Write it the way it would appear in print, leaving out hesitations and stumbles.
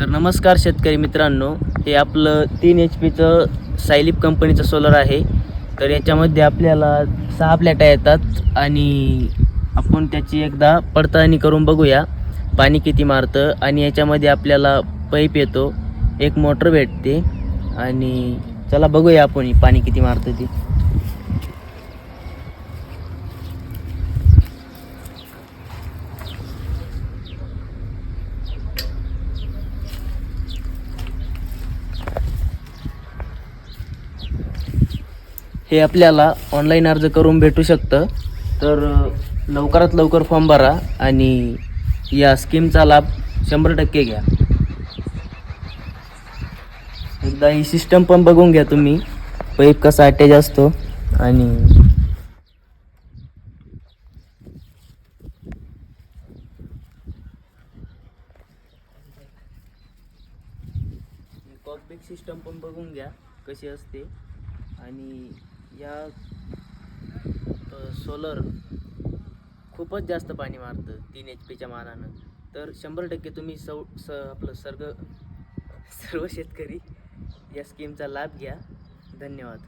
तर नमस्कार शेतकरी मित्रांनो, हे आपलं 3 HP सायलिप कंपनीचं सोलर आहे. तर याच्यामध्ये आपल्याला 6 प्लॅटा येतात आणि आपण त्याची एकदा पडताळणी करून बघूया पाणी किती मारतं. आणि याच्यामध्ये आपल्याला पाईप येतो, एक मोटर भेटते आणि चला बघूया आपण पाणी किती मारतं ते. हे आपल्याला ऑनलाईन अर्ज करून भेटू शकतं. तर लवकरात लवकर फॉर्म भरा आणि या स्कीमचा लाभ 100% घ्या. एकदा ही सिस्टम पण बघून घ्या तुम्ही, पाईप कसा अटॅच असतो. आणि कॉकपिट सिस्टम पण बघून घ्या कशी असते. आणि या सोलर खूपच जास्त पाणी मारतं 3 HP मानानं. तर 100% तुम्ही आपलं सर्व शेतकरी या स्कीमचा लाभ घ्या. धन्यवाद.